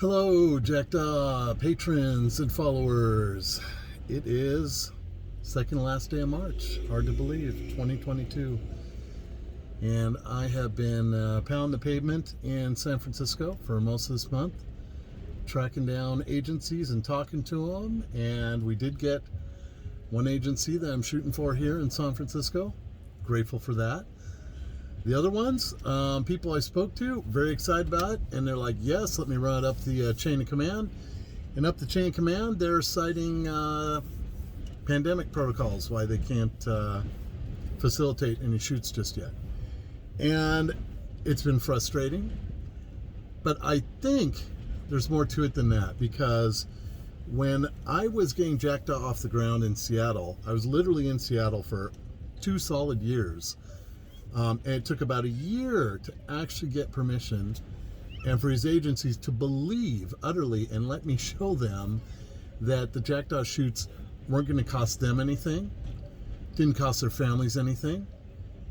Hello, Jackdaw patrons and followers. It is second to last day of March. Hard to believe, 2022. And I have been pounding the pavement in San Francisco for most of this month, tracking down agencies and talking to them. And we did get one agency that I'm shooting for here in San Francisco. Grateful for that. The other ones, people I spoke to, very excited about it, and they're like, yes, let me run it up the chain of command. And up the chain of command, they're citing pandemic protocols, why they can't facilitate any shoots just yet. And it's been frustrating, but I think there's more to it than that, because when I was getting Jackdaw off the ground in Seattle, I was literally in Seattle for 2 solid years. And it took about a year to actually get permission and for these agencies to believe utterly and let me show them that the Jackdaw shoots weren't going to cost them anything, didn't cost their families anything,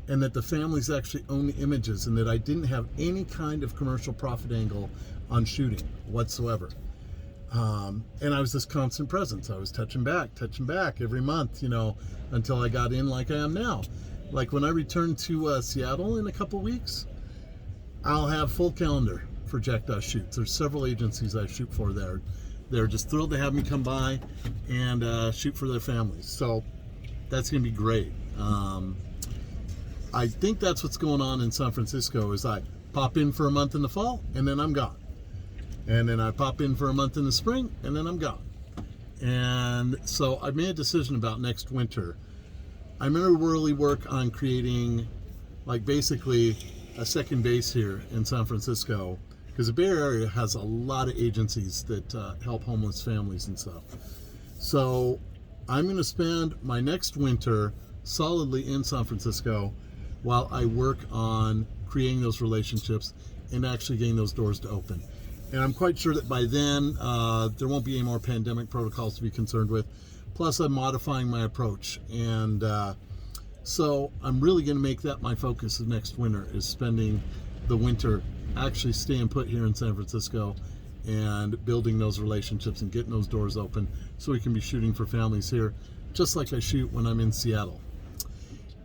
and that the families actually own the images, and that I didn't have any kind of commercial profit angle on shooting whatsoever. And I was this constant presence. I was touching back every month, until I got in like I am now. Like when I return to Seattle in a couple weeks, I'll have full calendar for Jackdaw shoots. There's several agencies I shoot for there. They're just thrilled to have me come by and shoot for their families. So that's going to be great. I think that's what's going on in San Francisco is I pop in for a month in the fall and then I'm gone. And then I pop in for a month in the spring and then I'm gone. And so I made a decision about next winter. I'm going to really work on creating basically a second base here in San Francisco, because the Bay Area has a lot of agencies that help homeless families and stuff. So I'm going to spend my next winter solidly in San Francisco while I work on creating those relationships and actually getting those doors to open. And I'm quite sure that by then there won't be any more pandemic protocols to be concerned with. Plus, I'm modifying my approach, and so I'm really going to make that my focus of next winter, is spending the winter actually staying put here in San Francisco and building those relationships and getting those doors open so we can be shooting for families here, just like I shoot when I'm in Seattle.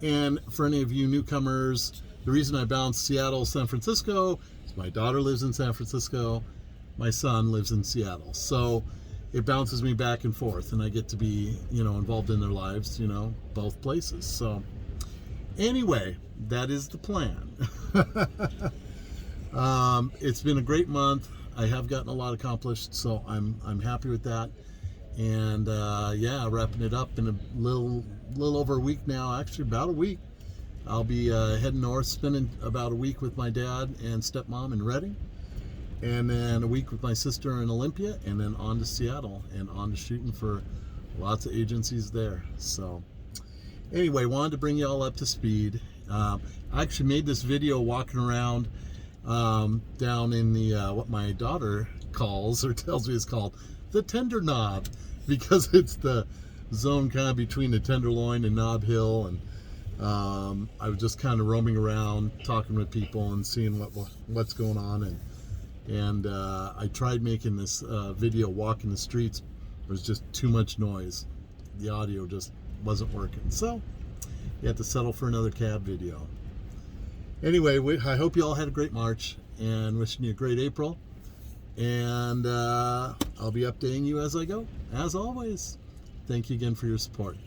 And for any of you newcomers, the reason I bounced Seattle, San Francisco is my daughter lives in San Francisco, my son lives in Seattle. So it bounces me back and forth, and I get to be, involved in their lives, both places. So anyway, that is the plan. It's been a great month. I have gotten a lot accomplished, so I'm happy with that. And wrapping it up in a little over a week now, actually about a week. I'll be heading north, spending about a week with my dad and stepmom in Redding. And then a week with my sister in Olympia, and then on to Seattle and on to shooting for lots of agencies there. So anyway, wanted to bring you all up to speed. I actually made this video walking around down in the what my daughter calls or tells me is called the Tender Knob, because it's the zone kind of between the Tenderloin and Knob Hill. And I was just kind of roaming around talking with people and seeing what's going on. And I tried making this video walking the streets. There was just too much noise. The audio just wasn't working. So you have to settle for another cab video. Anyway, I hope you all had a great March, and wishing you a great April. And I'll be updating you as I go, as always. Thank you again for your support.